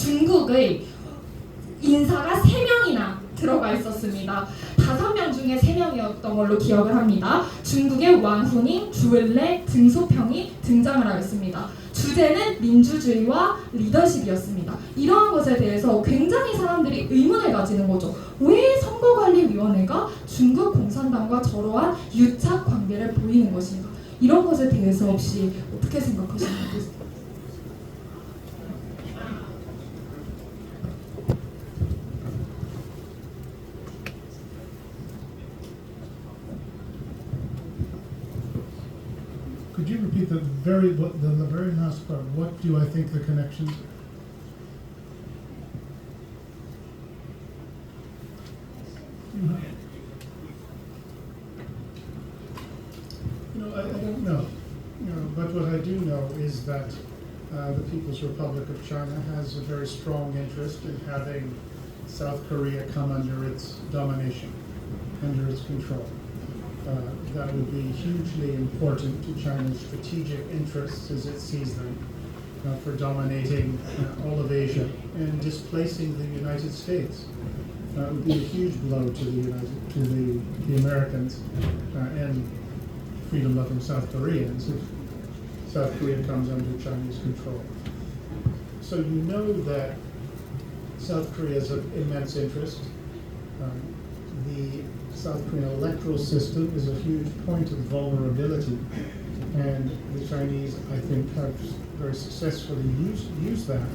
중국의 인사가 3명이나 들어가 있었습니다. 5명 중에 3명이었던 걸로 기억을 합니다. 중국의 왕후닝, 주을레, 등소평이 등장을 하였습니다. 주제는 민주주의와 리더십이었습니다. 이러한 것에 대해서 굉장히 사람들이 의문을 가지는 거죠. 왜 선거관리위원회가 중국 공산당과 저러한 유착 관계를 보이는 것인가? 이런 것에 대해서 혹시 어떻게 생각하시나요? Could you repeat the very last part? What do I think the connections are? I don't know. But what I do know is that the People's Republic of China has a very strong interest in having South Korea come under its domination, under its control. That would be hugely important to China's strategic interests as it sees them for dominating all of Asia and displacing the United States. It would be a huge blow to the Americans and freedom-loving South Koreans if South Korea comes under Chinese control. So you know that South Korea has an immense interest. The South Korean electoral system is a huge point of vulnerability, and the Chinese, I think, have very successfully used that,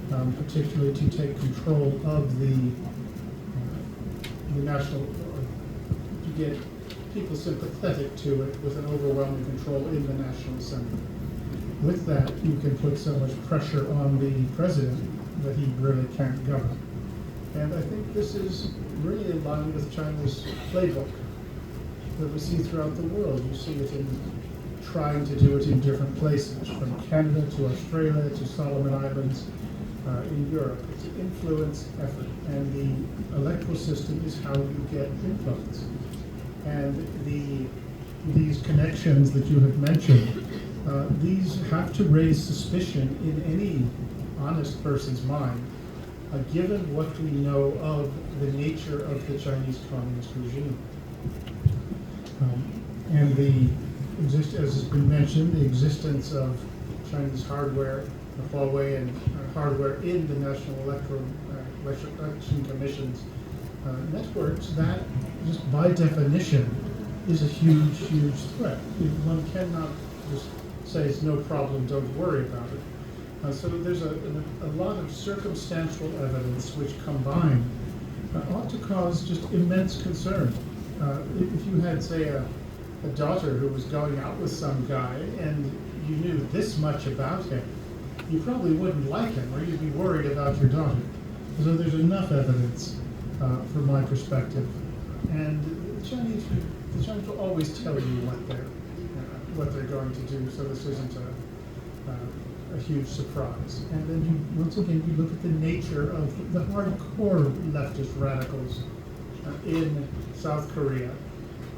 particularly to take control of the national, to get people sympathetic to it with an overwhelming control in the National Assembly. With that, you can put so much pressure on the president that he really can't govern. And I think this is really in line with China's playbook that we see throughout the world. You see it in trying to do it in different places, from Canada to Australia to Solomon Islands in Europe. It's an influence effort, and the electoral system is how you get influence. And these connections that you have mentioned, these have to raise suspicion in any honest person's mind, given what we know of the nature of the Chinese Communist regime. And as has been mentioned, the existence of Chinese hardware, Huawei, and hardware in the National Election Commission's networks, that just by definition is a huge, huge threat. One cannot just say it's no problem, don't worry about it. So there's a lot of circumstantial evidence which combined ought to cause just immense concern. If you had, say, a daughter who was going out with some guy and you knew this much about him, you probably wouldn't like him, or you'd be worried about your daughter. So there's enough evidence from my perspective. And the Chinese will always tell you what they're going to do, so this isn't a huge surprise. And then once again, you look at the nature of the hardcore leftist radicals in South Korea.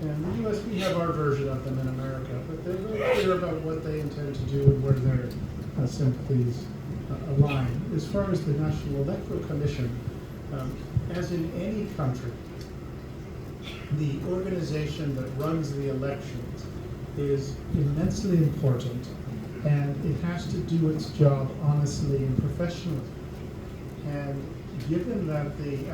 And in the US, we have our version of them in America, but they're very clear about what they intend to do and where their sympathies align. As far as the National Electoral Commission, as in any country, the organization that runs the elections is immensely important, and it has to do its job honestly and professionally. And given that there's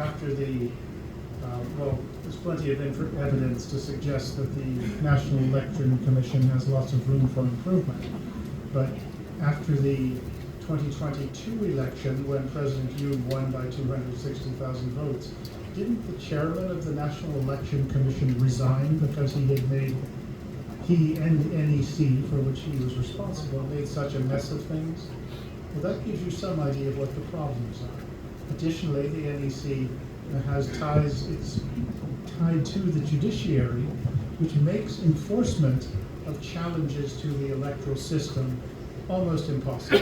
plenty of evidence to suggest that the National Election Commission has lots of room for improvement. But after the 2022 election, when President Yoon won by 260,000 votes, didn't the chairman of the National Election Commission resign because he and the NEC, for which he was responsible, made such a mess of things? Well, that gives you some idea of what the problems are. Additionally, the NEC has ties, it's tied to the judiciary, which makes enforcement of challenges to the electoral system almost impossible.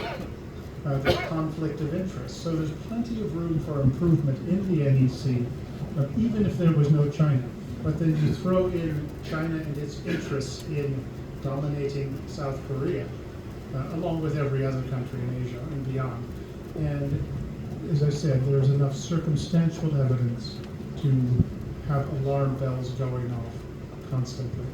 There's conflict of interest. So there's plenty of room for improvement in the NEC, even if there was no China. But then you throw in China and its interests in dominating South Korea, along with every other country in Asia and beyond. And as I said, there's enough circumstantial evidence to have alarm bells going off constantly.